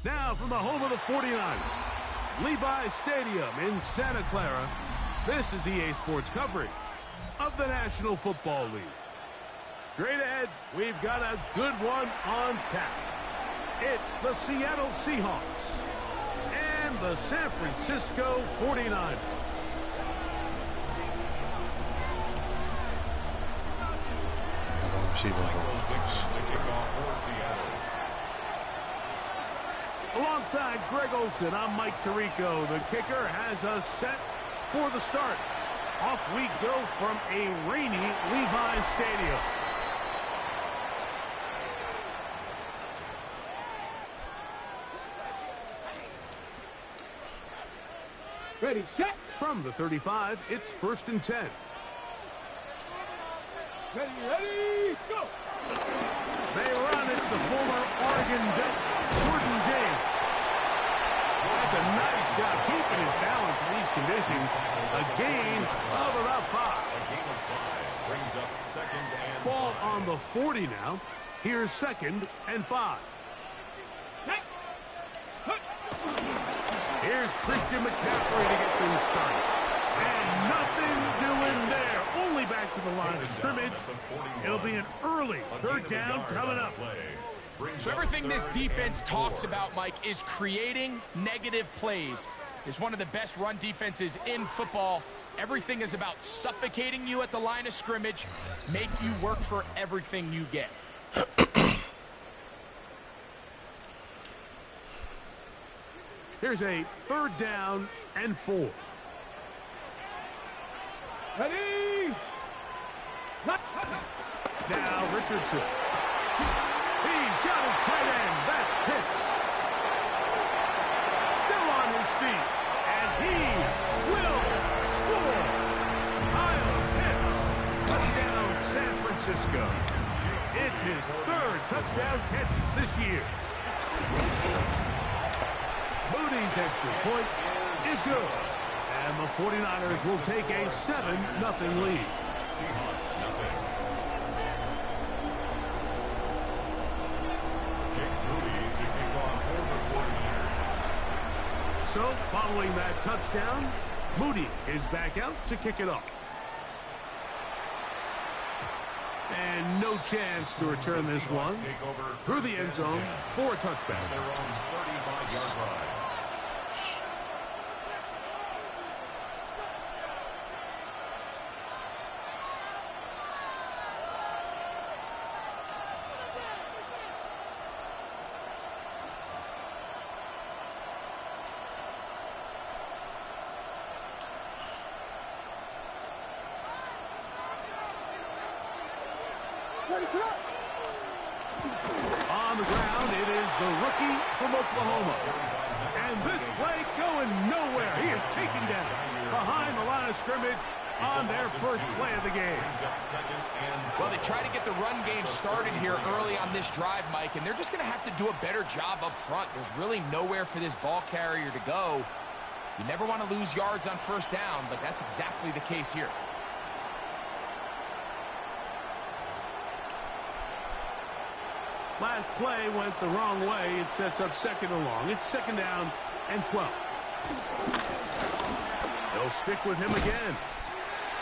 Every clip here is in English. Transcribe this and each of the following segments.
Now from the home of the 49ers, Levi's Stadium in Santa Clara, this is EA Sports coverage of the National Football League. Straight ahead, we've got a good one on tap. It's the Seattle Seahawks and the San Francisco 49ers. Alongside Greg Olsen, I'm Mike Tirico. The kicker has us set for the start. Off we go from a rainy Levi's Stadium. Ready, set. From the 35, it's 1st and 10. Ready, go. They run. It's the former Oregon vet, Jordan James. That's a nice job keeping his balance in these conditions. A gain of about 5. A gain of 5 brings up 2nd and Ball 5. on the 40 now. Here's 2nd and 5. Here's Christian McCaffrey to get things started. And nothing doing there. Only back to the line of scrimmage. It'll be an early 3rd down coming up. So everything this defense talks about, Mike, is creating negative plays. It's one of the best run defenses in football. Everything is about suffocating you at the line of scrimmage, make you work for everything you get. Here's a 3rd down and 4. Ready. Now Richardson. He's got his tight end. That's Pitts. Still on his feet. And he will score. Kyle Pitts. Touchdown San Francisco. It's his 3rd touchdown catch this year. Moody's extra point is good. And the 49ers will take a 7-0 lead. Seahawks, nothing. Jake Moody to kick off for the 49ers. So, following that touchdown, Moody is back out to kick it off. And no chance to return this one through the end zone for a touchback. Their own 35-yard line. On the ground, it is the rookie from Oklahoma. And this play going nowhere. He is taken down behind the line of scrimmage on their first play of the game. Well, they try to get the run game started here early on this drive, Mike, and they're just going to have to do a better job up front. There's really nowhere for this ball carrier to go. You never want to lose yards on 1st down, but that's exactly the case here. Last play went the wrong way. It sets up 2nd and long. It's 2nd down and 12. They'll stick with him again.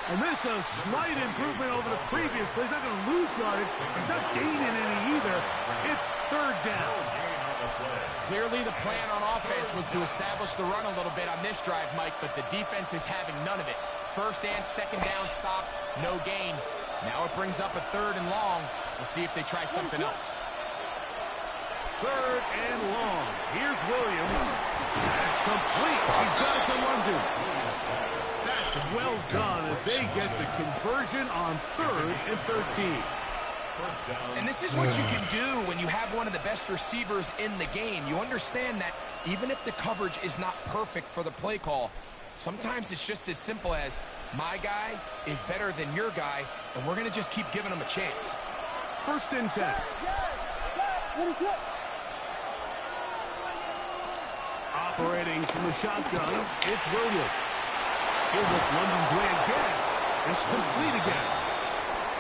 And this a slight improvement over the previous play. He's not going to lose yardage. He's not gaining any either. It's 3rd down. Clearly the plan on offense was to establish the run a little bit on this drive, Mike, but the defense is having none of it. 1st and 2nd down stop, no gain. Now it brings up a 3rd and long. We'll see if they try something else. 3rd and long. Here's Williams. That's complete. He's got it to London. That's well done as they get the conversion on 3rd and 13. And this is what you can do when you have one of the best receivers in the game. You understand that even if the coverage is not perfect for the play call, sometimes it's just as simple as my guy is better than your guy, and we're going to just keep giving him a chance. 1st and 10. Operating from the shotgun, it's Williams. He'll look London's way again. It's complete again.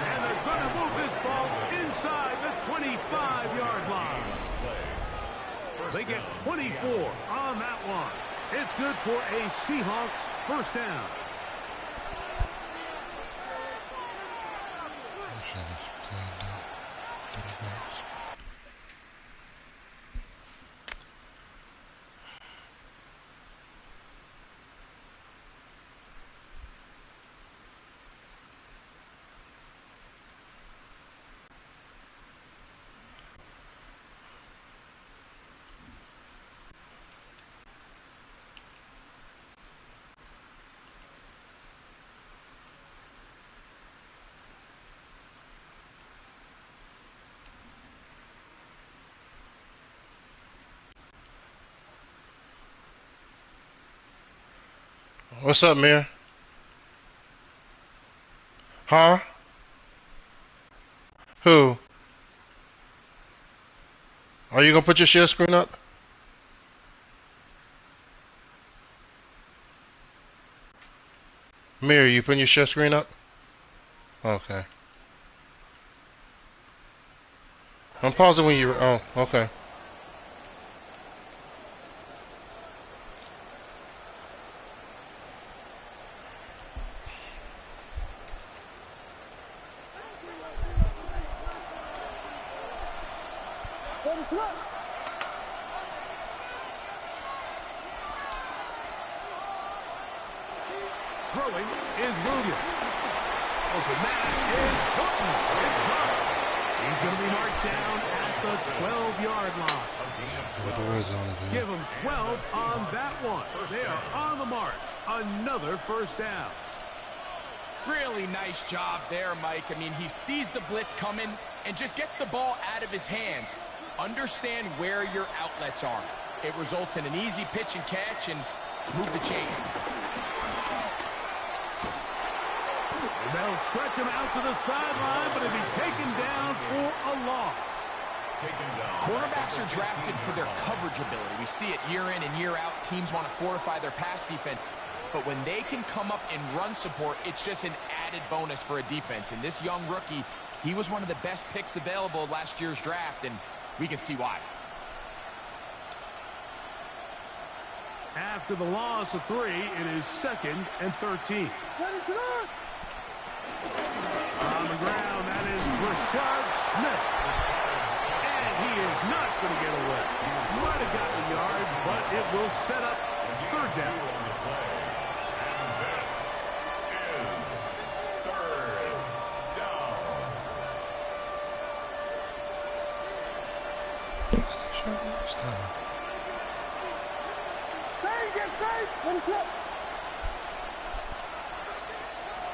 And they're going to move this ball inside the 25-yard line. They get 24 on that one. It's good for a Seahawks first down. What's up, Mir? Huh? Who? Are you gonna put your share screen up? Mir, you putting your share screen up? Okay. I'm pausing when you. Oh, okay. Throwing is Williams. Open man is Horton. It's caught. He's going to be marked down at the 12-yard line. Give him 12 on that one. They are on the march. Another first down. Really nice job there, Mike. I mean, he sees the blitz coming and just gets the ball out of his hands. Understand where your outlets are. It results in an easy pitch and catch and move the chains. And they'll stretch him out to the sideline, but he'll be taken down for a loss. Quarterbacks are drafted for their coverage ability. We see it year in and year out. Teams want to fortify their pass defense. But when they can come up and run support, it's just an added bonus for a defense. And this young rookie, he was one of the best picks available last year's draft, and we can see why. After the loss of 3, it is 2nd and 13. On the ground, that is Rashard Smith. And he is not going to get away. Might have gotten a yard, but it will set up 3rd down.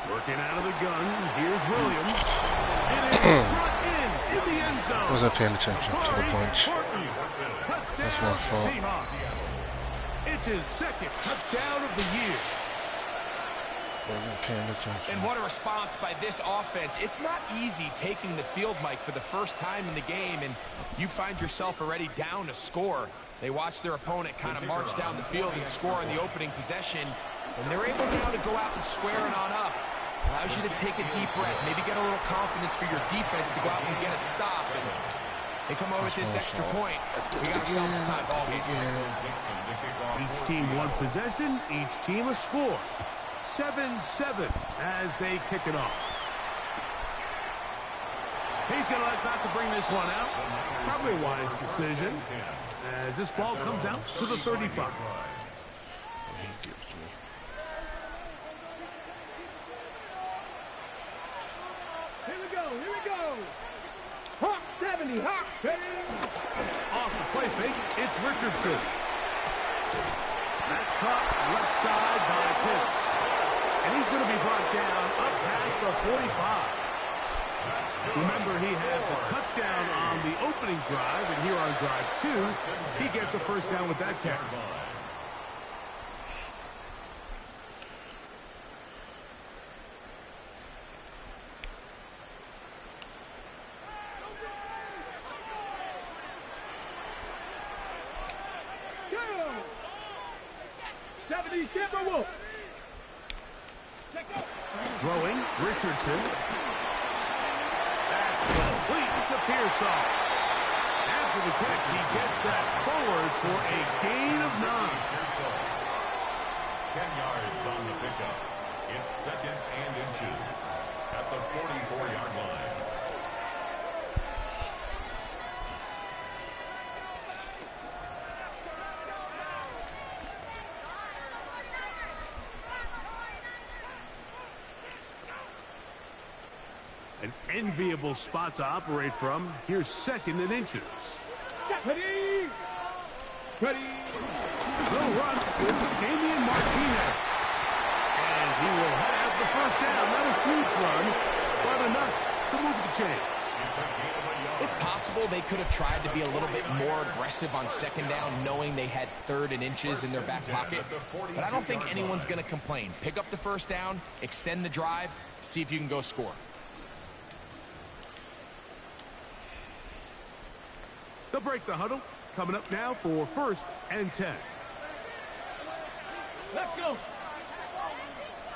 Working out of the gun, here's Williams. It is brought in the end zone. Wasn't paying attention to the bunch. That's my fault. It's his 2nd touchdown of the year. Wasn't paying attention. And what a response by this offense. It's not easy taking the field, Mike, for the first time in the game, and you find yourself already down a score. They watch their opponent kind of march down the field and score in the opening possession, and they're able now to go out and square it on up. Allows you to take a deep breath, maybe get a little confidence for your defense to go out and get a stop. And they come over with this extra point. We got ourselves a tie ball game. Each team one possession, each team a score. 7-7 as they kick it off. He's going to like not to bring this one out. Probably a wise decision as this ball comes out to the 35. Here we go. Hawk 70, Hawk. Off the play fake, it's Richardson. That's caught left side by Pitts. And he's going to be brought down up past the 45. Remember, he had the touchdown on the opening drive, and here on drive 2, he gets a first down with that catch. Throwing, Richardson. That's complete to Pearsall. After after the catch, he gets that forward for a gain of 9. 10 yards on the pickup. It's second and inches at the 44-yard line. An enviable spot to operate from. Here's second and inches. Ready. Ready. They'll run with Damian Martinez. And he will have the first down. Not a huge run, but enough to move the chain. It's possible they could have tried to be a little bit more aggressive on second down, knowing they had third and inches in their back pocket. But I don't think anyone's going to complain. Pick up the first down, extend the drive, see if you can go score. They'll break the huddle. Coming up now for first and 10. Let's go.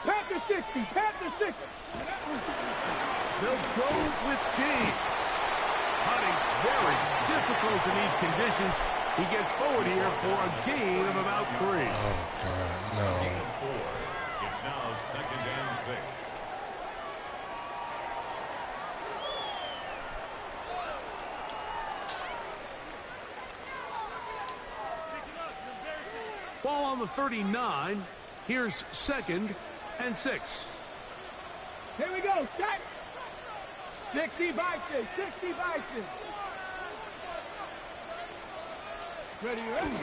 Panther 60. Panther 60. They'll go with James. Hunting very difficult in these conditions. He gets forward here for a gain of about 3. Oh, God, no. It's now second and 6. Ball on the 39. Here's second and 6. Here we go. Set. 60 Bison. 60 Bison. Ready, ready.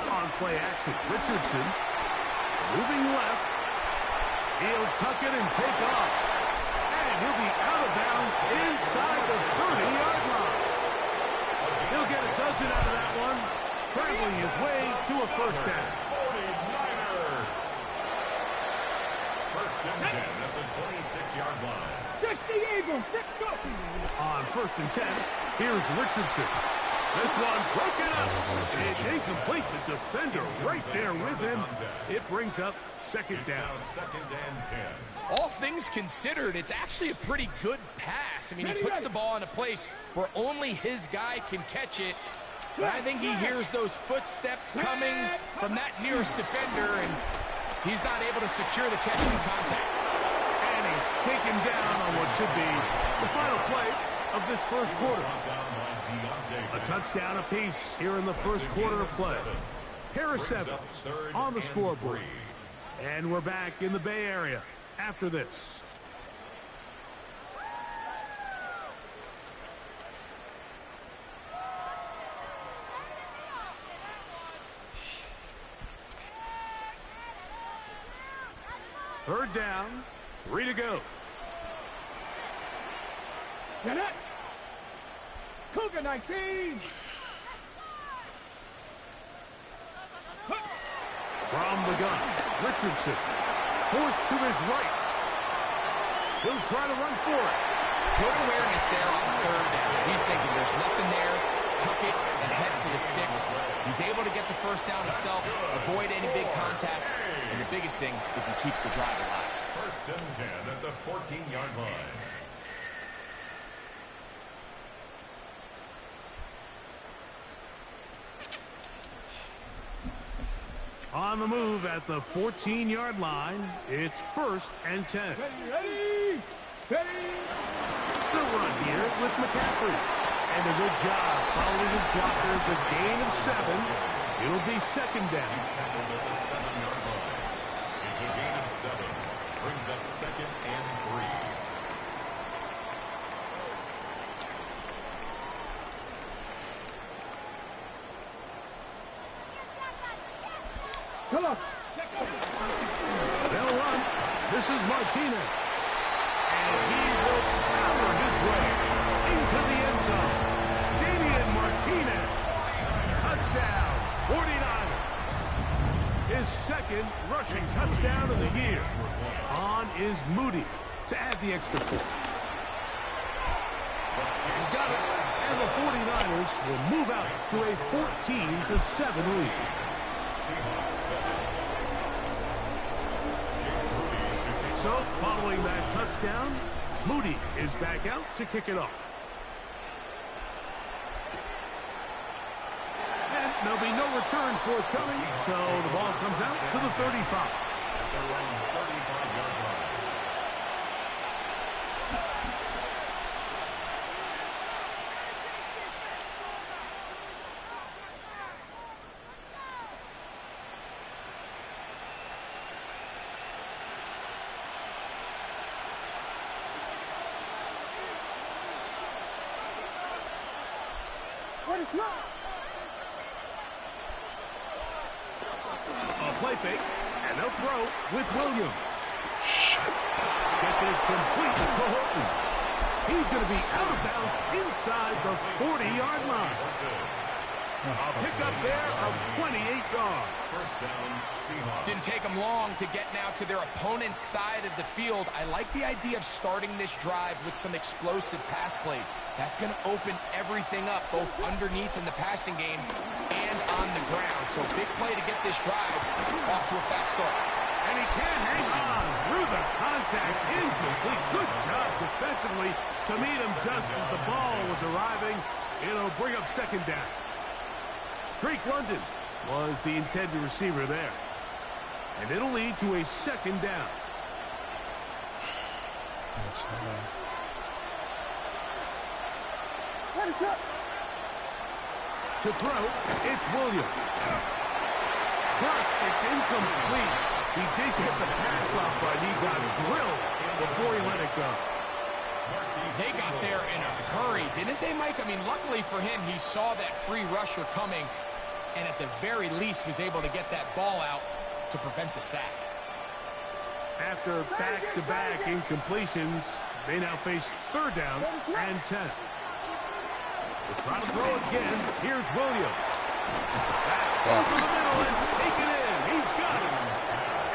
On play action, Richardson moving left. He'll tuck it and take off. And he'll be out of bounds inside the 30-yard line. He'll get a dozen out of that one, scrambling his way to a first down. 49ers. First and 10 at the 26-yard line. 60 Eagles. 6 go. On first and 10, here's Richardson. This one broken up. It's incomplete. The defender right there with him. It brings up second down. Second and 10. All things considered, it's actually a pretty good pass. I mean, he puts the ball in a place where only his guy can catch it. But I think he hears those footsteps coming from that nearest defender, and he's not able to secure the catch in contact. And he's taken down on what should be the final play of this first quarter. A touchdown apiece here in the first quarter of play. Pair of 7 on the scoreboard. And we're back in the Bay Area after this. Third down, 3 to go. Get it. Cougar 19. From the gun, Richardson forced to his right. He'll try to run for it. Good awareness there on third down. He's thinking there's nothing there. Tuck it and head for the sticks. He's able to get the first down himself, avoid any big contact, and the biggest thing is he keeps the drive alive. First and 10 at the 14-yard line. On the move at the 14-yard line, it's first and 10. Ready, ready. Ready. The run here with McCaffrey. And a good job following his blockers, a gain of 7. It'll be second down. Tackled at the 7-yard line. It's a gain of 7. Brings up second and 3. Come on. They'll run. This is Martinez. And he will power his way into the end zone. Damian Martinez. Touchdown. 49ers. His second rushing touchdown of the year. On is Moody to add the extra point. He's got it. And the 49ers will move out to a 14-7 lead. So, following that touchdown, Moody is back out to kick it off. there'll be no return forthcoming, so the ball comes out to the 35. At their own 35-yard line. A play fake, and they'll throw with Williams. Get this complete to Horton. He's going to be out of bounds inside the 40-yard line. A pickup there of 28 yards. First down, Seahawks. Didn't take them long to get now to their opponent's side of the field. I like the idea of starting this drive with some explosive pass plays. That's going to open everything up, both underneath in the passing game and on the ground. So big play to get this drive off to a fast start. And he can't hang on through the contact. Incomplete. Good job defensively to meet him just as the ball was arriving. It'll bring up second down. Drake London was the intended receiver there. And it'll lead to a second down. That's To throw, it's Williams. First, it's incomplete. He did get the pass off, but he got drilled before he let it go. They got there in a hurry, didn't they, Mike? I mean, luckily for him, he saw that free rusher coming, and at the very least was able to get that ball out to prevent the sack. After back-to-back incompletions, they now face third down and 10. They'll try to throw again. Here's Williams. That's over the middle and taken in. He's got it.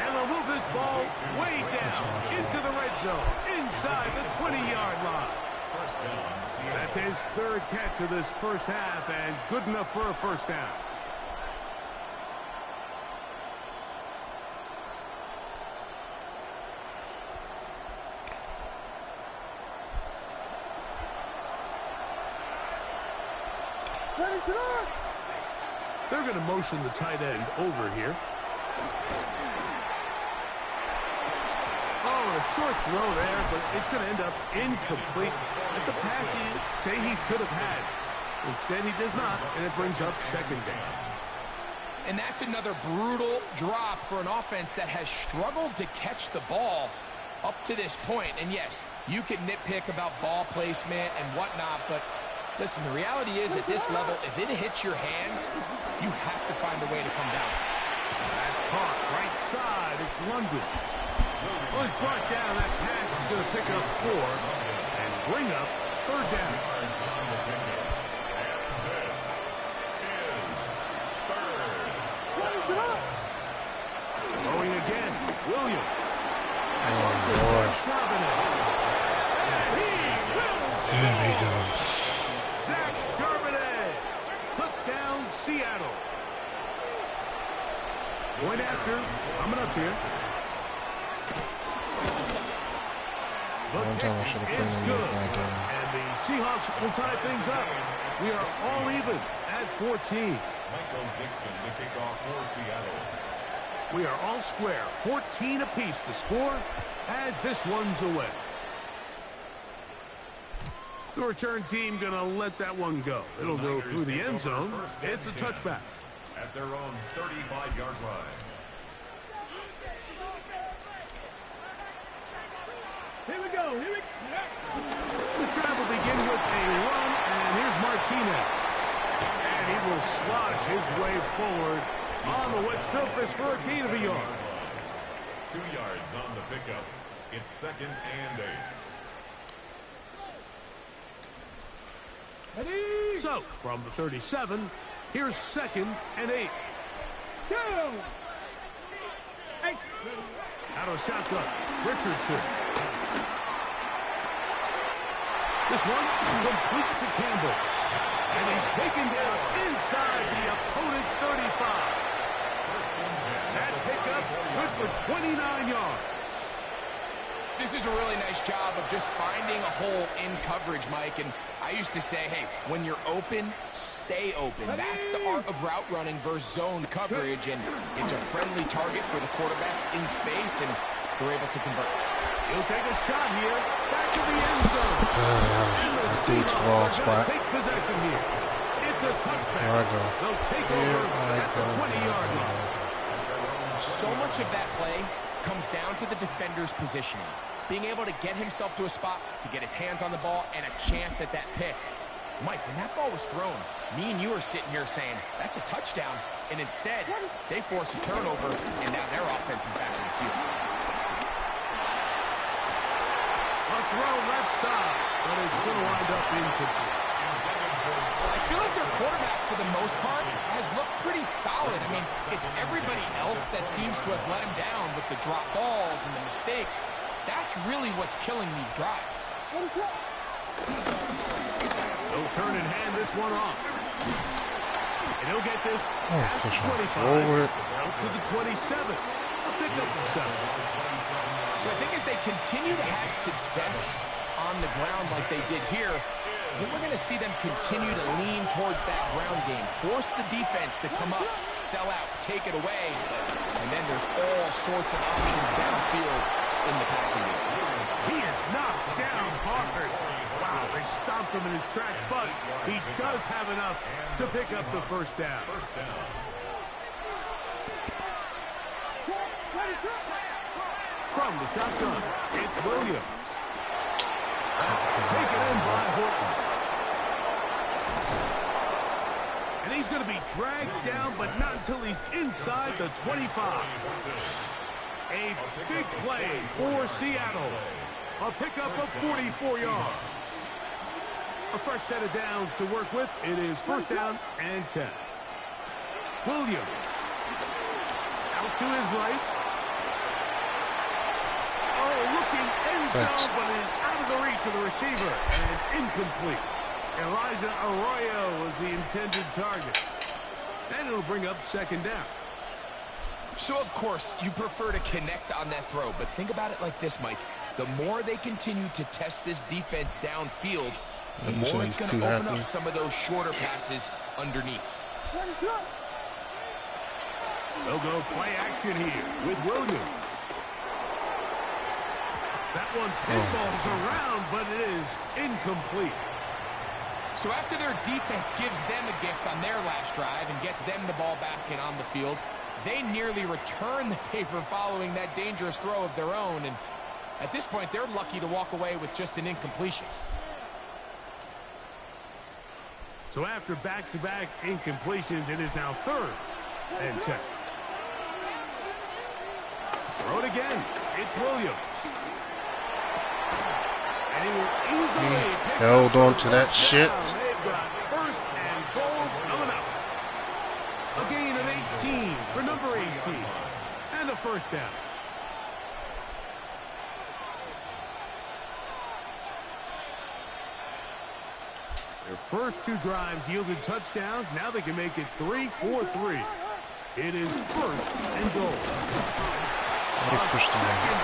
And they'll move this ball way down into the red zone, inside the 20-yard line. First down, Seattle. That's his third catch of this first half, and good enough for a first down. They're going to motion the tight end over here. Oh, a short throw there, but it's going to end up incomplete. It's a pass he say he should have had. Instead, he does not, and it brings up second down. And that's another brutal drop for an offense that has struggled to catch the ball up to this point. And yes, you can nitpick about ball placement and whatnot, but listen, the reality is at this level, if it hits your hands, you have to find a way to come down. That's caught right side. It's London. Well, he's brought down. That pass is going to pick up 4 and bring up third down. Going again, Williams. There he goes. Zach Charbonnet. Touchdown, Seattle. Point after, coming up here. One time I should have played him like that. And the Seahawks will tie things up. We are all even at 14. Michael Dixon to kick off for Seattle. We are all square, 14 apiece the score as this one's away. The return team going to let that one go. It'll go through the end zone. It's a touchback. At their own 35-yard line. Here we go. Here we go. This drive will begin with a run, and here's Martinez. And he will slosh his way forward on the wet surface for a gain of a yard. 2 yards on the pickup. It's second and 8. Ready? So, from the 37, here's second and 8. Go. Hey. Out of shotgun, Richardson. This one complete to Campbell. And he's taken down inside the opponent's 35. That pickup good for 29 yards. This is a really nice job of just finding a hole in coverage, Mike. And I used to say, hey, when you're open, stay open. That's the art of route running versus zone coverage. And it's a friendly target for the quarterback in space, and they're able to convert. He'll take a shot here. Back to the end zone. I think it's the wrong spot. Take possession here. It's a touchback. Here I go. They'll take over at the 20-yard line. So much of that play comes down to the defender's positioning. Being able to get himself to a spot, to get his hands on the ball, and a chance at that pick. Mike, when that ball was thrown, me and you are sitting here saying, that's a touchdown. And instead, they force a turnover, and now their offense is back in the field. A throw left side, but it's going to wind up incomplete. I feel like their quarterback, for the most part, has looked pretty solid. I mean, it's everybody else that seems to have let him down with the drop balls and the mistakes. That's really what's killing these drives. He'll turn and hand this one off. And he'll get this past the 25, out to the 27. A pickup of 7. So I think as they continue to have success on the ground like they did here, we're going to see them continue to lean towards that ground game. Force the defense to come up, sell out, take it away. And then there's all sorts of options downfield in the passing game. He is knocked down hard. Wow, they stomped him in his tracks, but he does have enough to pick up the first down. From the shotgun, it's Williams. Taken in by Horton. And he's going to be dragged down, but not until he's inside the 25. A big play for Seattle. A pickup of 44 yards. A fresh set of downs to work with. It is first down and 10. Williams. Out to his right. Oh, looking end zone, but it is out of the reach of the receiver. And incomplete. Elijah Arroyo was the intended target. And it'll bring up second down. So, of course, you prefer to connect on that throw, but think about it like this, Mike. The more they continue to test this defense downfield, the more it's going to open up some of those shorter passes underneath. They'll go play action here with Williams. That one pinballs around, but it is incomplete. So after their defense gives them a gift on their last drive and gets them the ball back and on the field, they nearly return the favor following that dangerous throw of their own. And at this point, they're lucky to walk away with just an incompletion. So after back-to-back incompletions, it is now third and 10. Throw it again. It's Williams. And he will easily held on to that shit. They've got first and goal coming up. A gain of 18 for number 18. And a first down. Their first two drives yielded touchdowns. Now they can make it 3-4-3. It is first and goal. They pushed him in.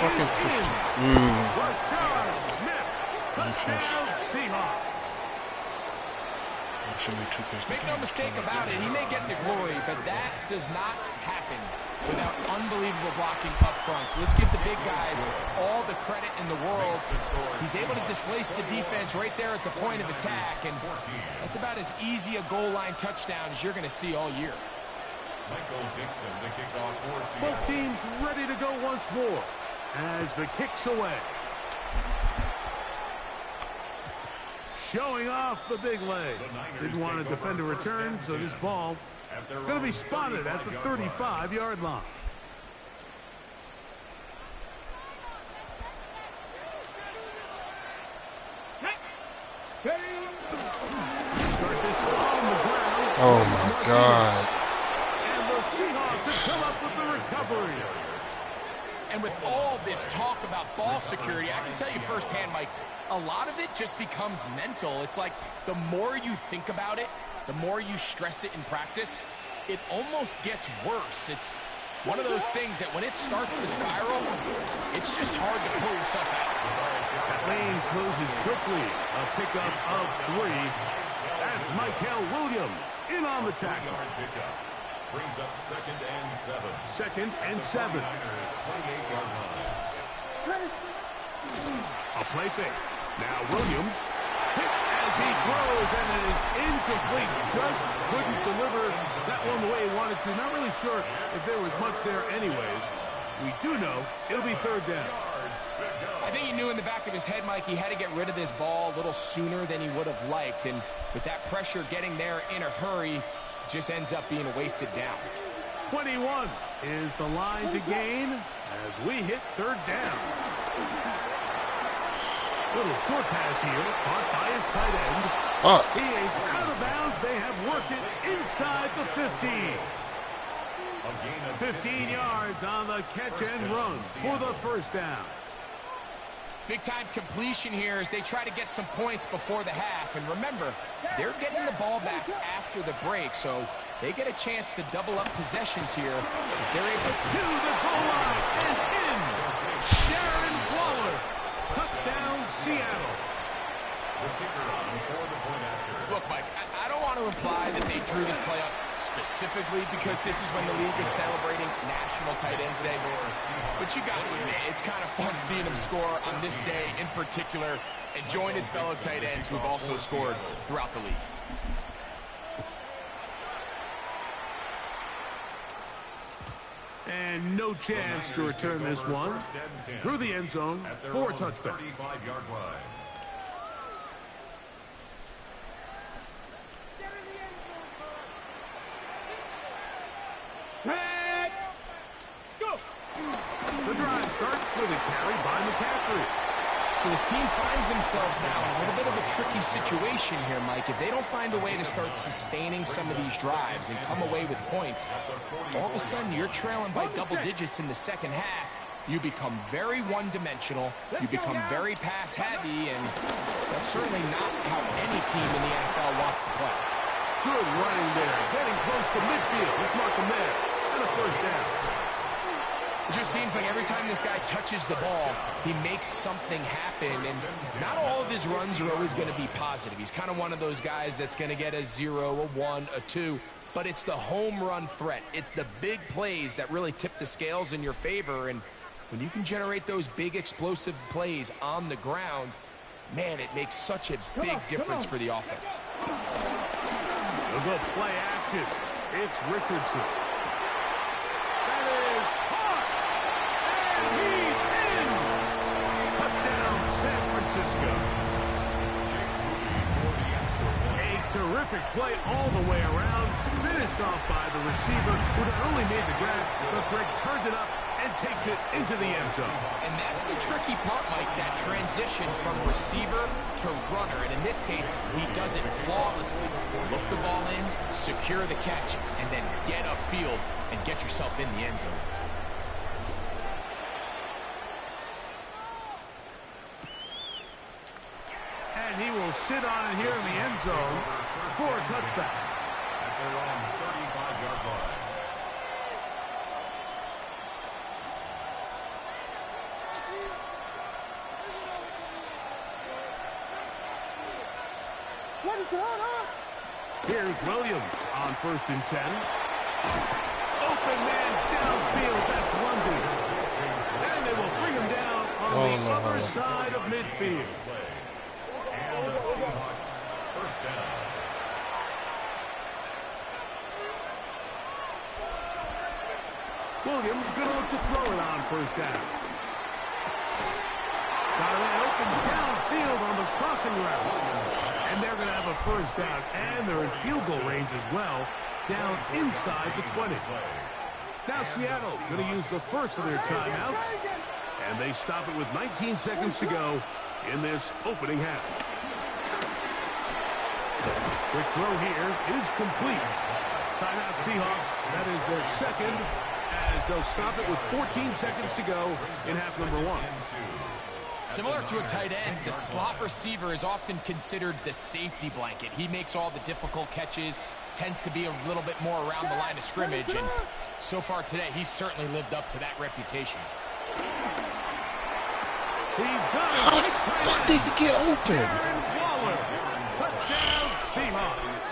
Fucking pushed him. Rashard Smith. Touchdown Seahawks. Make no mistake about it, he may get the glory, but that does not happen without unbelievable blocking up front. So let's give the big guys all the credit in the world. He's able to displace the defense right there at the point of attack, and that's about as easy a goal line touchdown as you're going to see all year. Both teams ready to go once more as the kick's away. Showing off the big leg. Didn't want to defend a return, so this ball going to be spotted at the 35-yard line. Start this on the ground. Oh, my God. And the Seahawks have come up with the recovery. And with all this talk about ball security, I can tell you firsthand, Mike, a lot of it just becomes mental. It's like the more you think about it, the more you stress it in practice, it almost gets worse. It's One of those things that when it starts to spiral, it's just hard to pull yourself out. That lane closes quickly. A pickup of 3. That's Michael Williams in on the tackle. Brings up 2nd and 7. 2nd and 7. A play fake. Now Williams hit as he throws, and it is incomplete. Just couldn't deliver that one the way he wanted to. Not really sure if there was much there anyways. We do know it'll be 3rd down. I think he knew in the back of his head, Mike, he had to get rid of this ball a little sooner than he would have liked. And with that pressure getting there in a hurry, just ends up being a wasted down. 21 is the line to gain as we hit 3rd down. Little short pass here, caught by his tight end. He is out of bounds. They have worked it inside the 50. 15 yards on the catch and run for the 1st down. Big-time completion here as they try to get some points before the half. And remember, they're getting the ball back after the break, so they get a chance to double up possessions here if they're able to the goal line and in. Darren Waller. Touchdown, Seattle. Look, Mike, I don't want to imply that they drew this play up specifically because this is when the league is celebrating National Tight Ends Day. But you got to admit, it's kind of fun seeing him score on this day in particular and join his fellow tight ends who've also scored throughout the league. And no chance to return this one through the end zone for a touchback. The drive starts with a carry by McCaffrey. So his team finds themselves now in a little bit of a tricky situation here, Mike. If they don't find a way to start sustaining some of these drives and come away with points, all of a sudden you're trailing by double digits in the 2nd half. You become very one-dimensional. You become very pass-heavy, and that's certainly not how any team in the NFL wants to play. Good running there. Getting close to midfield. Let's mark him there. And a 1st down. It just seems like every time this guy touches the ball, he makes something happen, and not all of his runs are always going to be positive. He's kind of one of those guys that's going to get a 0, a 1, a 2, but it's the home run threat. It's the big plays that really tip the scales in your favor, and when you can generate those big explosive plays on the ground, man, it makes such a big difference for the offense. They'll go play action. It's Richardson. He's in! Touchdown, San Francisco. A terrific play all the way around. Finished off by the receiver, who not only made the grab, but Greg turned it up and takes it into the end zone. And that's the tricky part, Mike, that transition from receiver to runner. And in this case, he does it flawlessly. Look the ball in, secure the catch, and then get upfield and get yourself in the end zone. And he will sit on it here in the end zone for a touchback. At their own 35-yard line. What is that? Here's Williams on 1st and 10. Open man downfield. That's London. And they will bring him down on the other side of midfield. And the Seahawks 1st down. Williams going to look to throw it on 1st down. Got it open downfield on the crossing route. And they're going to have a 1st down. And they're in field goal range as well, down inside the 20. Now Seattle going to use the first of their timeouts. And they stop it with 19 seconds to go in this opening half. Quick throw here is complete. Timeout Seahawks. That is their 2nd, as they'll stop it with 14 seconds to go in half number 1. Similar to a tight end, the slot receiver is often considered the safety blanket. He makes all the difficult catches, tends to be a little bit more around the line of scrimmage, and so far today, he's certainly lived up to that reputation. He's got How the fuck did he get open? Waller. Touchdown, Seahawks.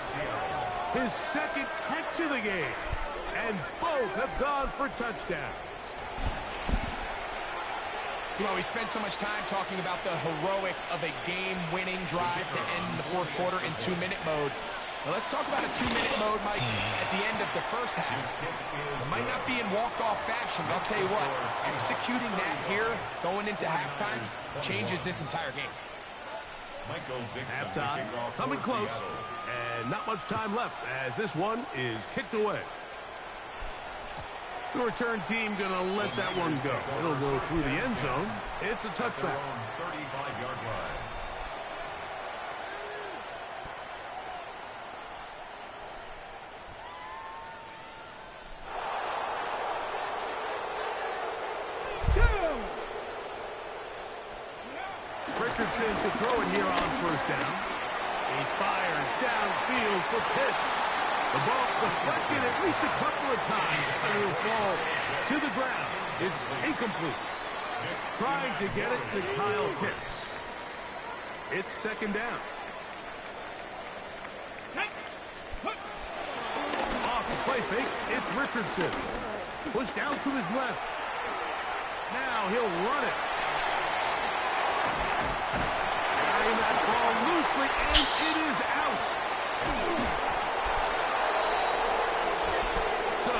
His second catch of the game, and both have gone for touchdowns. You know, we spent so much time talking about the heroics of a game-winning drive to end the fourth quarter in 2-minute mode. Now let's talk about a 2-minute mode, Mike, at the end of the first half. It might not be in walk-off fashion, but I'll tell you what, executing that here, going into halftime, changes this entire game. Halftime, coming close, and not much time left as this one is kicked away. The return team going to let that one go. It'll go through the end zone. It's a touchback. 35-yard line. Richardson to throw it here on first down. He fires downfield for Pitts. The ball deflected at least a couple of times, and it will fall to the ground. It's incomplete. Trying to get it to Kyle Pitts. It's second down. Off the play fake, it's Richardson. Pushed down to his left. Now he'll run it. Carrying that ball loosely, and it is out. So,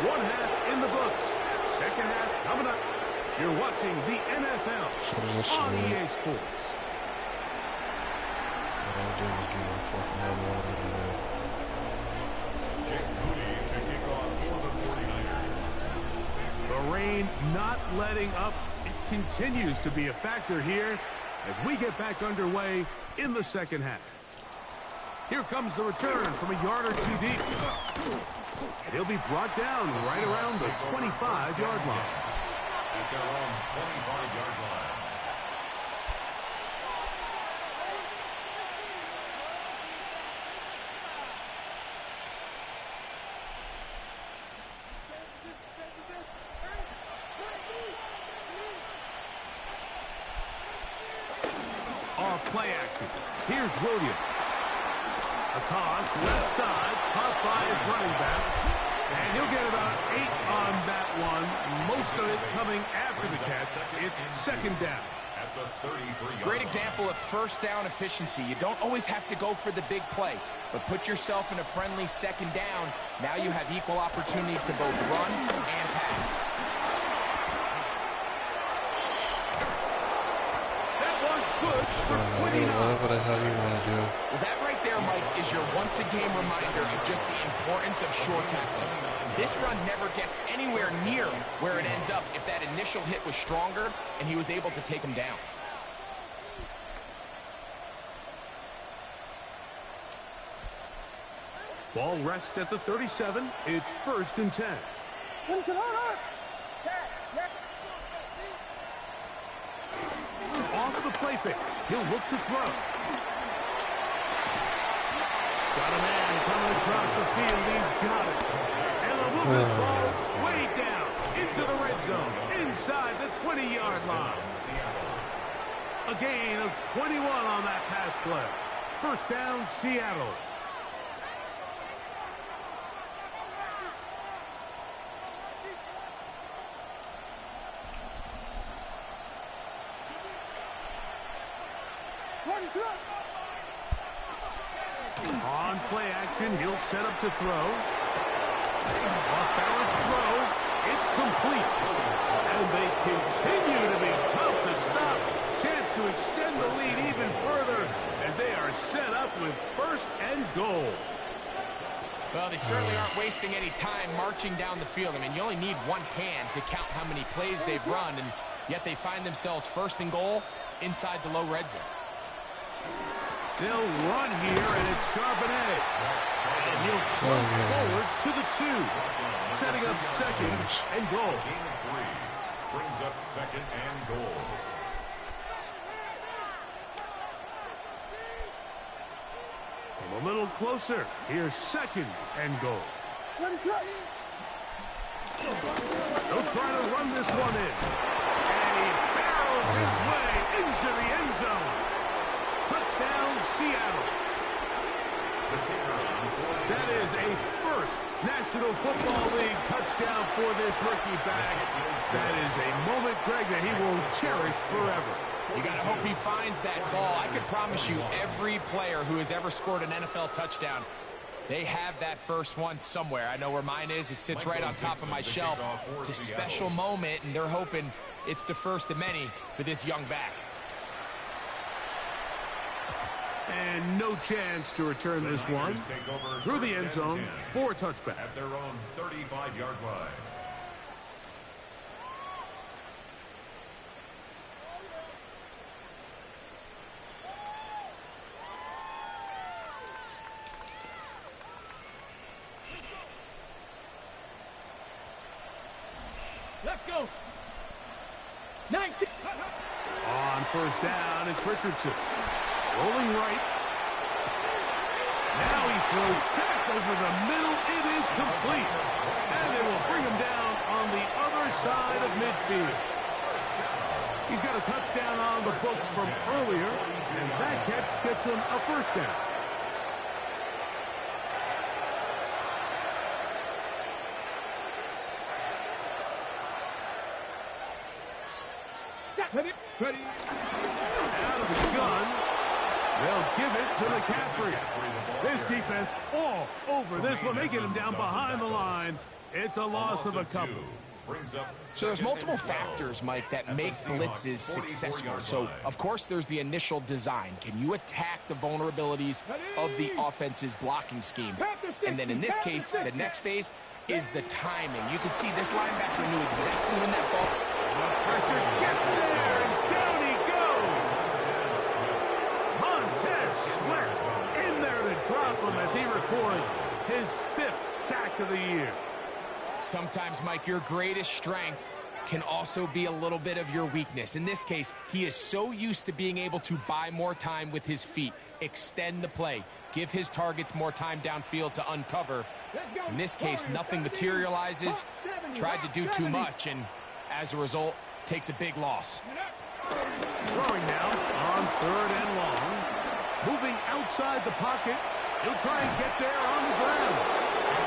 one half in the books. Second half coming up. You're watching the NFL on EA Sports. Jake Moody to kick off for the 49ers. The rain not letting up. It continues to be a factor here as we get back underway in the second half. Here comes the return from a yard or two deep. And he'll be brought down right around the 25-yard line. At their own 25-yard line. Off play action. Here's Williams. A toss, left side, caught by his running back. And he'll get about 8 on that one. Most of it coming after the catch. It's second down. At the 33-yard Great example of first down efficiency. You don't always have to go for the big play, but put yourself in a friendly second down. Now you have equal opportunity to both run and pass. That one's good for 29. Whatever the hell you want to do. Well, that right there, Mike, is your once-a-game reminder of just the importance of short tackling. This run never gets anywhere near where it ends up if that initial hit was stronger and he was able to take him down. Ball rests at the 37. It's first and 10. Off the play fake. He'll look to throw. Got a man coming across the field. He's got it. And the move this ball way down into the red zone, inside the 20-yard line. A gain of 21 on that pass play. First down, Seattle. On play action, he'll set up to throw. Off balance throw. It's complete. And they continue to be tough to stop. Chance to extend the lead even further as they are set up with first and goal. Well, they certainly aren't wasting any time marching down the field. I mean, you only need one hand to count how many plays they've run, and yet they find themselves first and goal inside the low red zone. They'll run here, and it's Charbonnet. And he'll run forward to the 2, setting up second and goal. Gain of 3 brings up second and goal. A little closer. Here's second and goal. He'll try to run this one in. And he barrels his way into the end zone. Touchdown, Seattle. That is a first National Football League touchdown for this rookie back. That is a moment, Greg, that he will cherish forever. You got to hope he finds that ball. I can promise you every player who has ever scored an NFL touchdown, they have that first one somewhere. I know where mine is. It sits right on top of my shelf. It's a special moment, and they're hoping it's the first of many for this young back. And no chance to return this one through the end zone for a touchback. At their own 35-yard line. Let's go. 19. On first down, it's Richardson. Rolling right. Now he throws back over the middle. It is complete. And they will bring him down on the other side of midfield. He's got a touchdown on the books from earlier, and that catch gets him a first down. Ready. Out of the gun. They'll give it to McCaffrey. This defense all over this one. They get him down behind the line. It's a loss of a couple. So there's multiple factors, Mike, that make blitzes successful. So, of course, there's the initial design. Can you attack the vulnerabilities of the offense's blocking scheme? And then in this case, the next phase is the timing. You can see this linebacker knew exactly when that ball... Pressure gets there, and down he goes. Montez Sweat in there to drop him as he records his 5th sack of the year. Sometimes, Mike, your greatest strength can also be a little bit of your weakness. In this case, he is so used to being able to buy more time with his feet, extend the play, give his targets more time downfield to uncover. In this case, nothing materializes, tried to do too much, and as a result, takes a big loss. Throwing now on 3rd and long. Moving outside the pocket. He'll try and get there on the ground.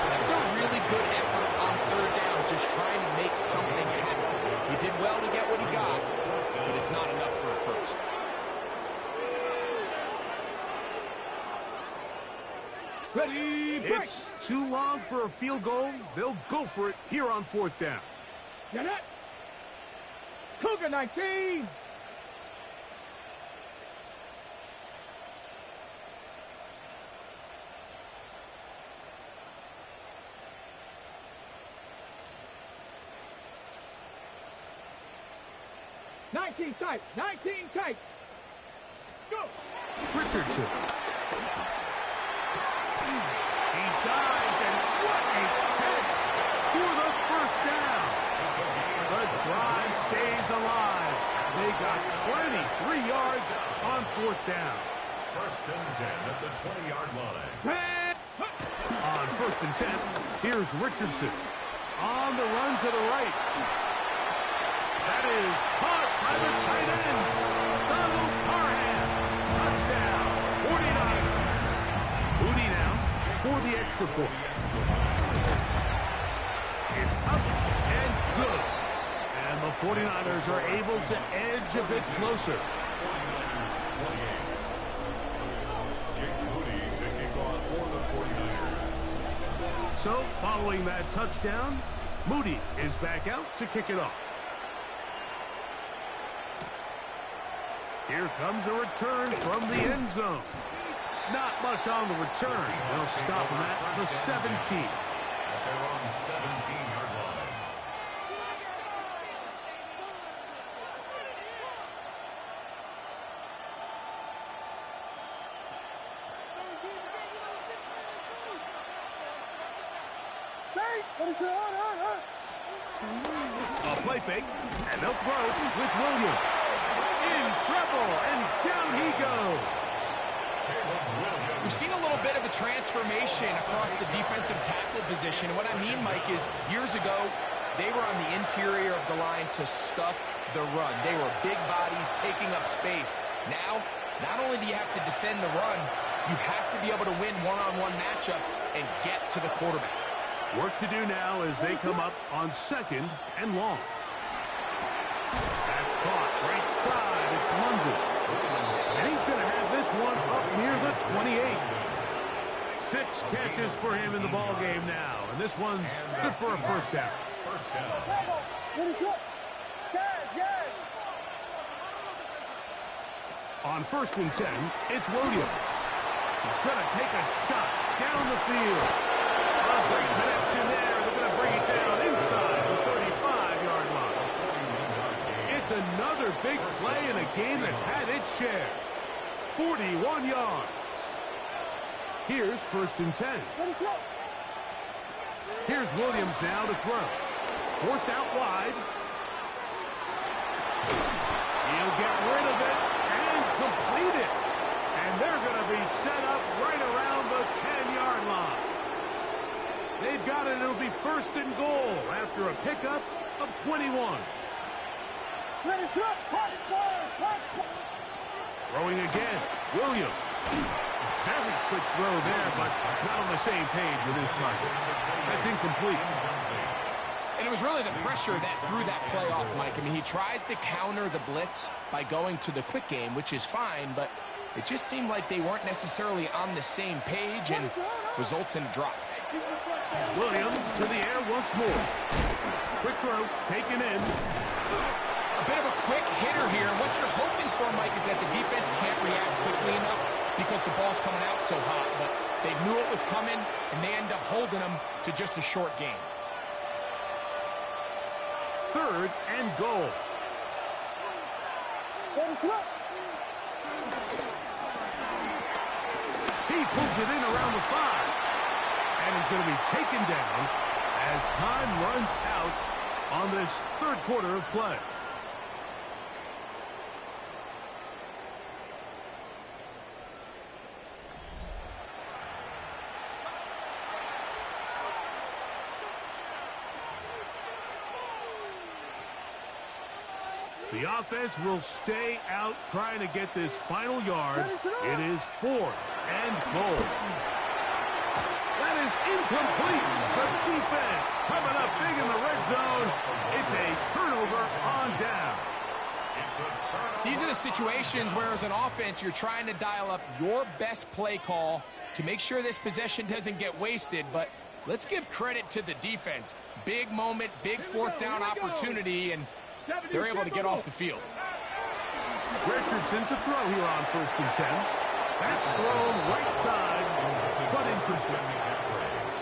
That's a really good effort on 3rd down, just trying to make something happen. He did well to get what he got, but it's not enough for a first. Ready. It's too long for a field goal. They'll go for it here on 4th down. Get it. Cougar 19. Tight. 19 tight. Go. Richardson. He dives, and what a catch for the first down. The drive stays alive. They got 23 yards on 4th down. 1st and 10 at the 20-yard line. On 1st and 10, here's Richardson. On the run to the right. That is caught by the tight end. Donald Parham. Touchdown. 49ers. Moody now for the extra point. It's up and good. And the 49ers are able to edge a bit closer. 49ers 28. Jake Moody to kick off for the 49ers. So, following that touchdown, Moody is back out to kick it off. Here comes a return from the end zone. Not much on the return. They'll stop him at the 17. At their own 17-yard line. A play fake, and they'll throw with Williams. In trouble, and down he goes. We've seen a little bit of transformation across the defensive tackle position. What I mean, Mike, is years ago, they were on the interior of the line to stuff the run. They were big bodies taking up space. Now, not only do you have to defend the run, you have to be able to win one-on-one matchups and get to the quarterback. Work to do now as they come up on 2nd and long. That's caught. Right side. It's London. And he's going to have this one up near the 28. 6 catches for him in the ball game now. And this one's good for a first down. On 1st and 10, it's Williams. He's going to take a shot down the field. A great connection there. They're going to bring it down inside the 35-yard line. It's another big play in a game that's had its share. 41 yards. Here's 1st and 10. Here's Williams now to throw. Forced out wide. He'll get rid of it and complete it. And they're going to be set up right around the 10-yard line. They've got it. It'll be 1st and goal after a pickup of 21. Throwing again. Williams. Very quick throw there, but not on the same page with his target. That's incomplete. And it was really the pressure that threw that play off, Mike. I mean, he tries to counter the blitz by going to the quick game, which is fine, but it just seemed like they weren't necessarily on the same page and results in a drop. Williams to the air once more. Quick throw, taken in. A bit of a quick hitter here. What you're hoping for, Mike, is that the defense can't react quickly enough because the ball's coming out so hot. But they knew it was coming, and they end up holding them to just a short game. 3rd and goal. He pulls it in around the 5. And he's going to be taken down as time runs out on this 3rd quarter of play. The offense will stay out trying to get this final yard. It is 4th and goal. That is incomplete. The defense coming up big in the red zone. It's a turnover on down. These are the situations where, as an offense, you're trying to dial up your best play call to make sure this possession doesn't get wasted. But let's give credit to the defense. Big moment, big 4th down opportunity, and they're able to get off the field. Richardson to throw here on 1st and 10. That's thrown right side, but incomplete.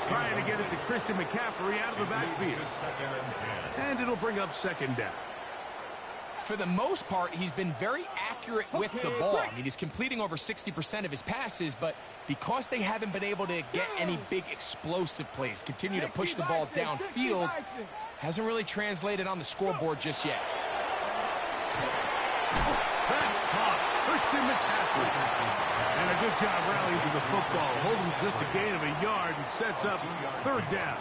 Trying to get it to Christian McCaffrey out of the backfield. And it'll bring up 2nd down. For the most part, he's been very accurate with the ball. I mean, he's completing over 60% of his passes, but because they haven't been able to get any big explosive plays, continue to push the ball downfield, hasn't really translated on the scoreboard just yet. That's caught. Christian McCaffrey. And a good job rallying to the football. Holding just a gain of a yard and sets up 3rd down.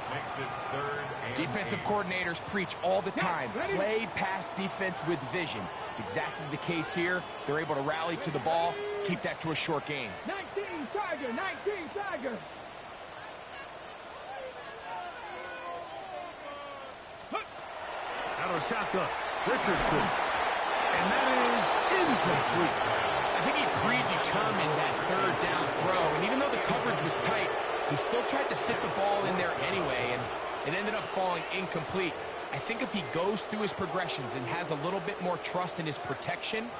Defensive coordinators preach all the time. Play pass defense with vision. It's exactly the case here. They're able to rally to the ball, keep that to a short gain. 19 Tiger, 19 Tiger. Out of shotgun. Richardson. And that is incomplete. I think he predetermined that 3rd down throw, and even though the coverage was tight, he still tried to fit the ball in there anyway, and it ended up falling incomplete. I think if he goes through his progressions and has a little bit more trust in his protection,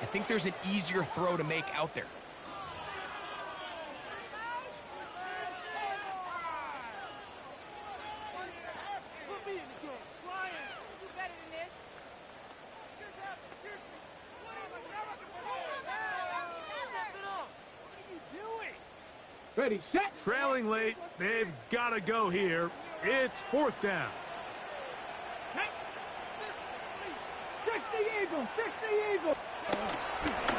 I think there's an easier throw to make out there. Ready, set. Trailing late. They've got to go here. It's 4th down. 60 Eagles, 60 Eagles.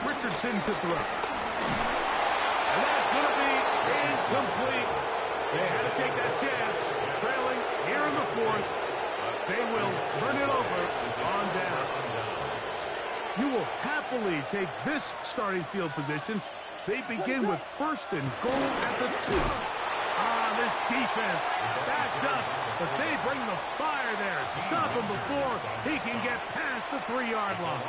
Richardson to throw. And that's going to be incomplete. They had to take that chance. Trailing here in the fourth. They will turn it over on down. You will happily take this starting field position. They begin with first and goal at the 2. This defense backed up, but they bring the fire there. Stop him before he can get past the 3-yard line.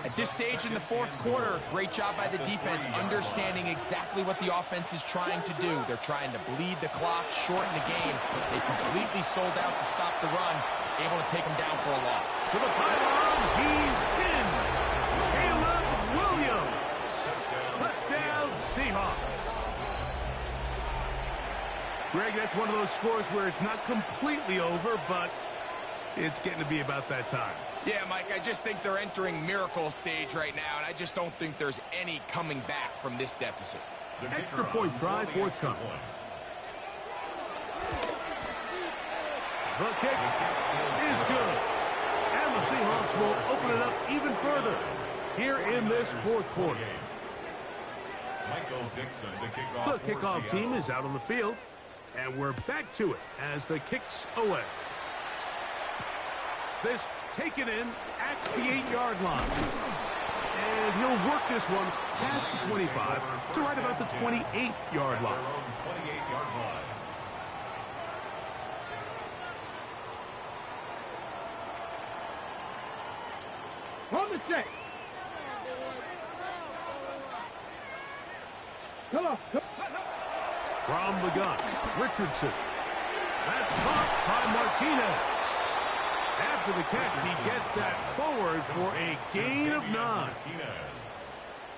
At this stage in the fourth quarter, great job by the defense understanding exactly what the offense is trying to do. They're trying to bleed the clock, shorten the game. They completely sold out to stop the run, able to take him down for a loss. To the pylon, he's in. Caleb Williams. Touchdown, Seahawks. Greg, that's one of those scores where it's not completely over, but it's getting to be about that time. Yeah, Mike, I just think they're entering miracle stage right now, and I just don't think there's any coming back from this deficit. Extra point try forthcoming. The kick is good. And the Seahawks will open it up even further here in this fourth quarter. The kickoff team is out on the field, and we're back to it as the kick's away. This taken in at the 8-yard line. And he'll work this one past the 25 to right about the 28-yard line. On the check. Come on. From the gun, Richardson. That's caught by Martinez. After the catch, he gets that forward for a gain of 9. All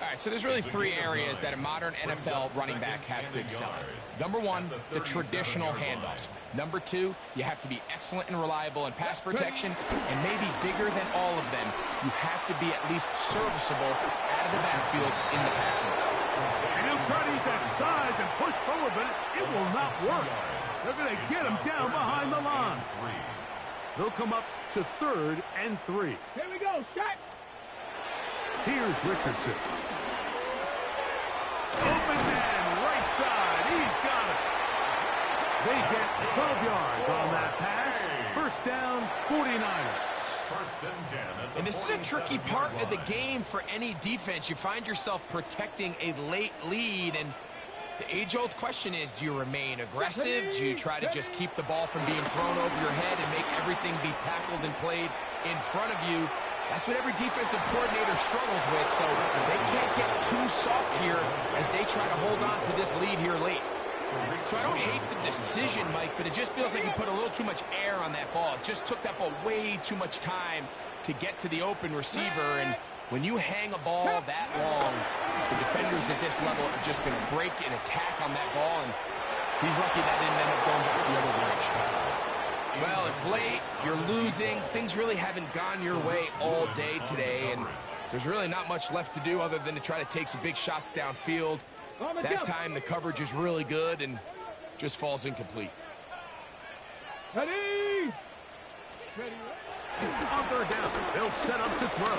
right, so there's really 3 areas that a modern NFL running back has to excel in. Number 1, the traditional handoffs. Number 2, you have to be excellent and reliable in pass protection, and maybe bigger than all of them, you have to be at least serviceable out of the backfield in the passing. And he'll try to use that size and push forward, but it will not work. They're going to get him down behind the line. They'll come up to 3rd and 3. Here we go, shot. Here's Richardson. Open man, right side. He's got it. They get 12 yards on that pass. First down, 49ers. And this is a tricky part of the game for any defense. You find yourself protecting a late lead, and the age-old question is, do you remain aggressive? Do you try to just keep the ball from being thrown over your head and make everything be tackled and played in front of you? That's what every defensive coordinator struggles with, so they can't get too soft here as they try to hold on to this lead here late. So I don't hate the decision, Mike, but it just feels like he put a little too much air on that ball. It just took up way too much time to get to the open receiver, and when you hang a ball that long, the defenders at this level are just going to break and attack on that ball, and he's lucky that didn't end up going back the other direction. Well, it's late, you're losing, things really haven't gone your way all day today, and there's really not much left to do other than to try to take some big shots downfield. That time the coverage is really good and just falls incomplete. Ready? On 3rd down, they'll set up to throw.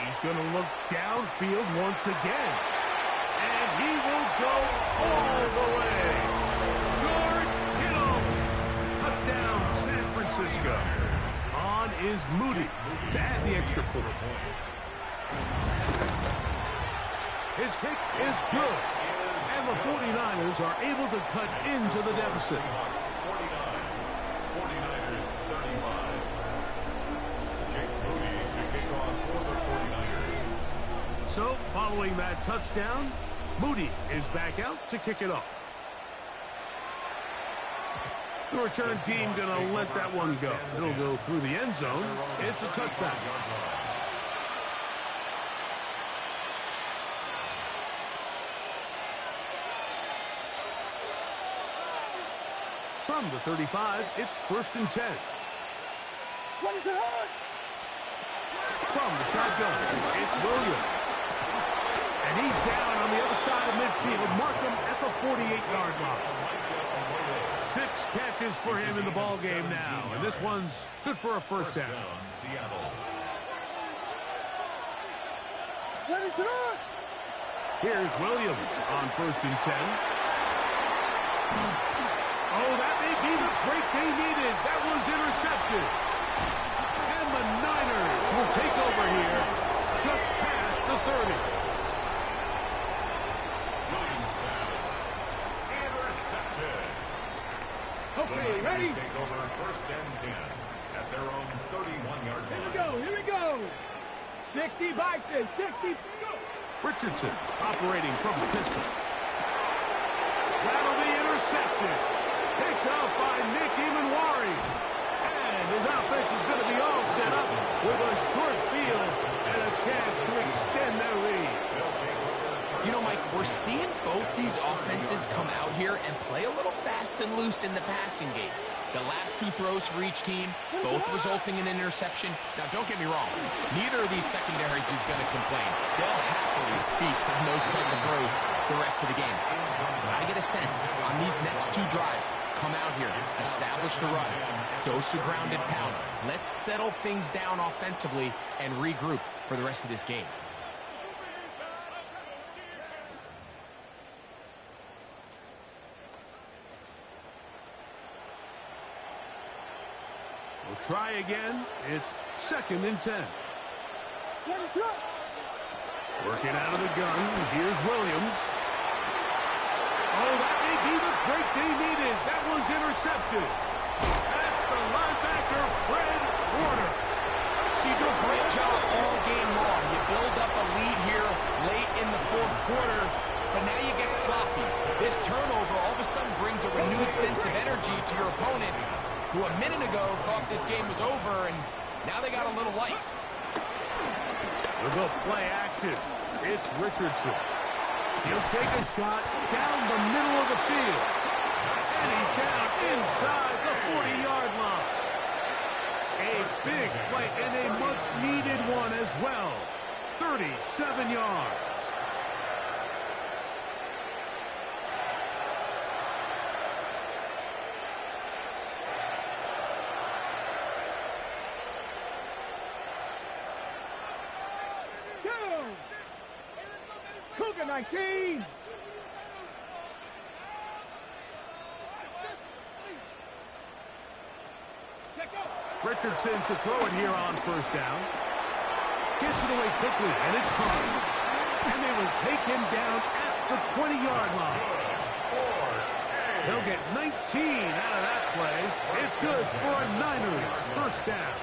He's going to look downfield once again. And he will go all the way. George Kittle. Touchdown, San Francisco. On is Moody to add the extra point. His kick is good. And the 49ers are able to cut into the deficit. 49ers 35. Jake Moody to kick off for the 49ers. So, following that touchdown, Moody is back out to kick it off. The return team going to let that one go. It'll go through the end zone. It's a touchback. From the 35, it's 1st and 10. What is it on? From the shotgun, it's Williams. And he's down on the other side of midfield. Mark him at the 48-yard line. 6 catches for him in the ball game now. And this one's good for a first down. What is it on? Here's Williams on 1st and 10. Oh, that may be the break they needed. That one's intercepted. And the Niners will take over here just past the 30. Williams pass. Intercepted. Okay, ready? Take over 1st and 10 at their own 31-yard line. Here we go. 60 Bison, 60, go. Richardson operating from the pistol. That'll be intercepted. Picked up by Nick Emanwari. And his offense is going to be all set up with a short field and a chance to extend their lead. You know, Mike, we're seeing both these offenses come out here and play a little fast and loose in the passing game. The last 2 throws for each team, both resulting in an interception. Now, don't get me wrong. Neither of these secondaries is going to complain. They'll happily feast on those type of throws the rest of the game. But I get a sense on these next 2 drives, come out here, establish the run, dose a grounded pound. Let's settle things down offensively and regroup for the rest of this game. We'll try again. It's 2nd and 10. Working out of the gun. Here's Williams. Oh, that may be the break they needed. That one's intercepted. That's the linebacker, Fred Warner. So you do a great job all game long. You build up a lead here late in the 4th quarter, but now you get sloppy. This turnover all of a sudden brings a renewed sense of energy to your opponent, who a minute ago thought this game was over, and now they got a little life. We'll go play action. It's Richardson. He'll take a shot down the middle of the field. And he's down inside the 40-yard line. A big play and a much-needed one as well. 37 yards. Cougar 19. Richardson to throw it here on 1st down. Gets it away quickly, and it's caught. And they will take him down at the 20-yard line. They'll get 19 out of that play. It's good for a Niners 1st down.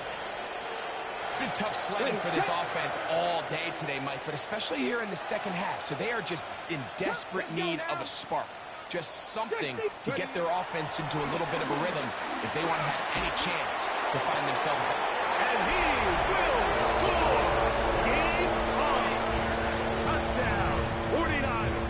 It's been tough sledding for this offense all day today, Mike, but especially here in the 2nd half. So they are just in desperate need of a spark. Just something to get their offense into a little bit of a rhythm if they want to have any chance to find themselves back. And he will score! Game on! Touchdown, 49ers.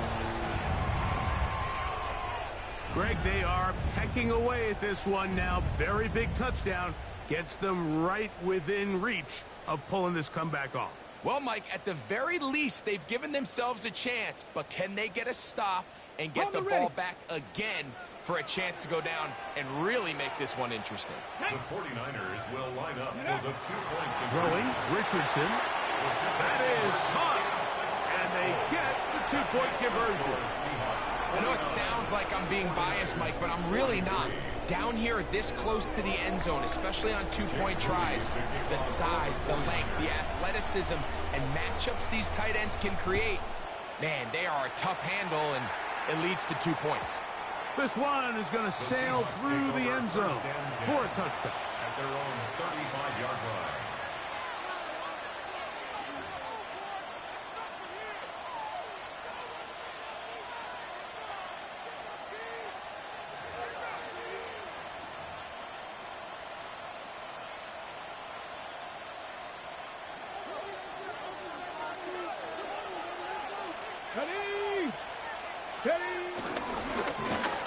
Greg, they are pecking away at this one now. Very big touchdown. Gets them right within reach of pulling this comeback off. Well, Mike, at the very least, they've given themselves a chance, but can they get a stop and get the ball back again for a chance to go down and really make this one interesting? The 49ers will line up for the 2-point Throwing, Richardson. That is caught. And they get the 2-point conversion. I know it sounds like I'm being biased, Mike, but I'm really not. Down here this close to the end zone, especially on 2-point tries, the size, the length, the athleticism, and matchups these tight ends can create, man, they are a tough handle, and it leads to 2 points. This one is going to sail through the end zone for a touchdown. At their own 35-yard line.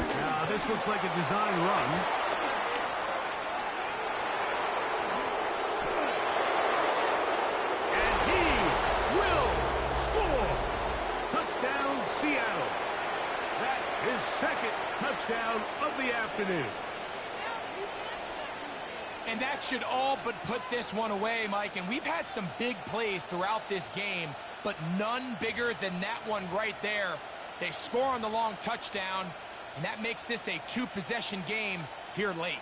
Now, this looks like a design run. And he will score. Touchdown, Seattle. That is 2nd touchdown of the afternoon. And that should all but put this one away, Mike. And we've had some big plays throughout this game, but none bigger than that one right there. They score on the long touchdown, and that makes this a two-possession game here late.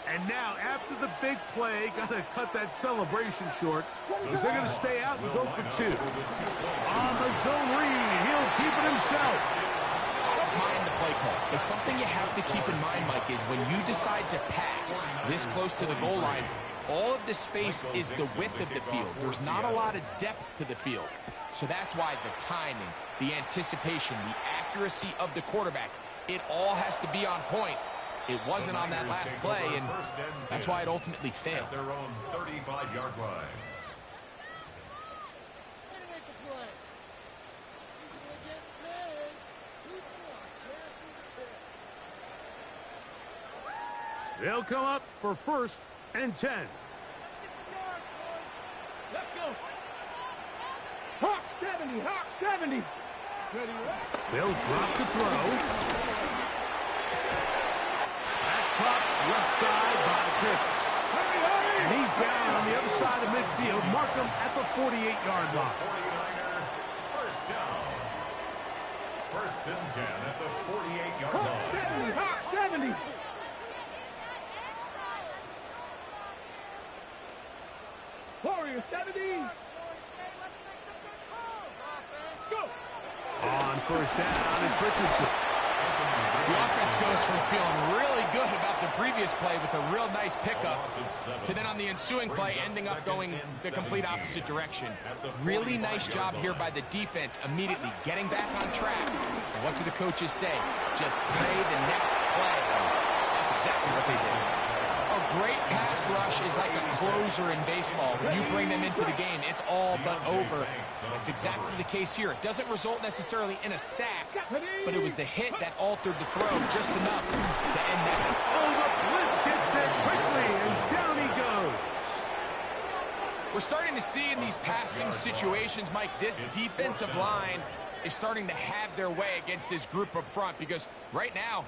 And now, after the big play, got to cut that celebration short, because they're going to stay out and go for two. On the zone read, he'll keep it himself. Don't mind the play call, but something you have to keep in mind, Mike, is when you decide to pass this close to the goal line, all of the space is the width of the field. There's not a lot of depth to the field. So that's why the timing, the anticipation, the accuracy of the quarterback, it all has to be on point. It wasn't on that last play, and that's why it ultimately failed. At their own 35-yard line. They'll come up for 1st and 10. Let's go. Hawk 70, Hawk 70. They'll drop to throw. Caught left side by Pitts. And he's down on the other side of midfield. Mark him at the 48-yard line. 49er, first down. 1st and 10 at the 48-yard line. 70, Hawk 70. Warrior 70. Go. On 1st down, it's Richardson. The offense goes from feeling really good about the previous play with a real nice pickup to then on the ensuing play ending up going the complete opposite direction. Really nice job here by the defense immediately getting back on track. And what do the coaches say? Just play the next play. That's exactly what they did. A great pass rush is like a closer in baseball. When you bring them into the game, it's all but over. That's exactly the case here. It doesn't result necessarily in a sack, but it was the hit that altered the throw just enough to end that. Oh, the blitz gets there quickly, and down he goes. We're starting to see in these passing situations, Mike, this defensive line is starting to have their way against this group up front, because right now,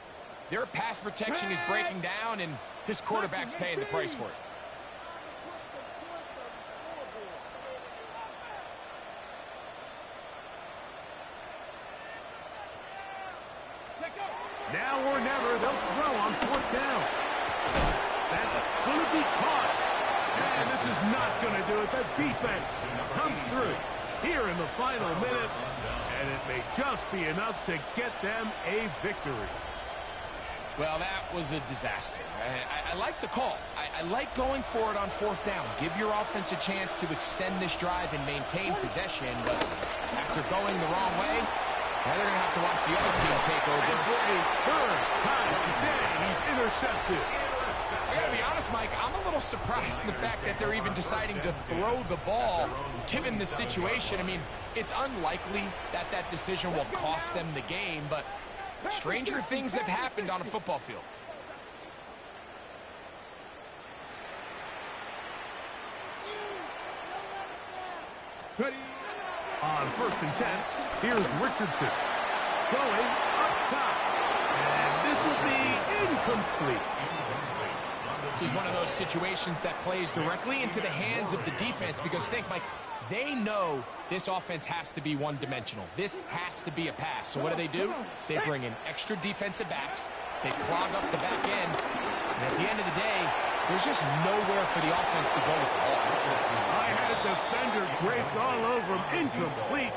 their pass protection is breaking down, and this quarterback's paying the price for it. Now or never, they'll throw on 4th down. That's going to be caught. And this is not going to do it. The defense comes through here in the final minute, and it may just be enough to get them a victory. Well, that was a disaster. I like the call. I like going for it on 4th down. Give your offense a chance to extend this drive and maintain possession, but after going the wrong way, now they're going to have to watch the other team take over. And for a 3rd time today, he's intercepted. I got to be honest, Mike, I'm a little surprised in the fact that they're even deciding to throw the ball, given the situation. I mean, it's unlikely that that decision will cost them the game, but stranger things have happened on a football field. On 1st and 10, here's Richardson going up top. And this will be incomplete. This is one of those situations that plays directly into the hands of the defense, because think, Mike, they know this offense has to be one-dimensional. This has to be a pass. So what do? They bring in extra defensive backs. They clog up the back end. And at the end of the day, there's just nowhere for the offense to go with the ball. I had a defender draped all over him. Incomplete.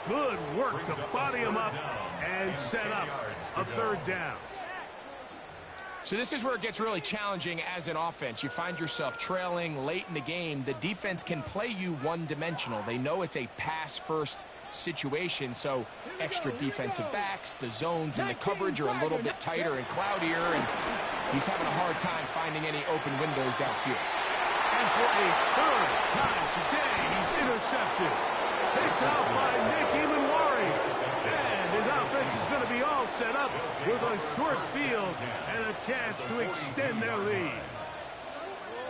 Good work to body him up and set up a 3rd down. So this is where it gets really challenging as an offense. You find yourself trailing late in the game. The defense can play you one-dimensional. They know it's a pass-first situation, so extra defensive backs, the zones and the coverage are a little bit tighter and cloudier, and he's having a hard time finding any open windows downfield. And for a 3rd time today, he's intercepted. Picked out by Nick Emanwari. And his offense is going to be all set up with a short field and a chance to extend their lead.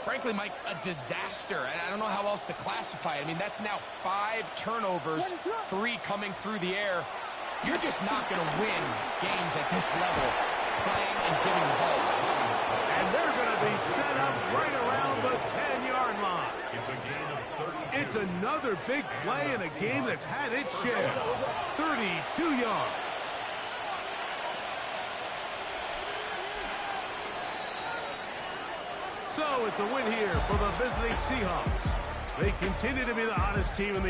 Frankly, Mike, a disaster. And I don't know how else to classify it. I mean, that's now 5 turnovers, 3 coming through the air. You're just not going to win games at this level playing and giving the ball. And they're going to be set up right around the 10-yard line. It's a gain of 32. It's another big play in a game that's had its share. 32 yards. So it's a win here for the visiting Seahawks. They continue to be the hottest team in the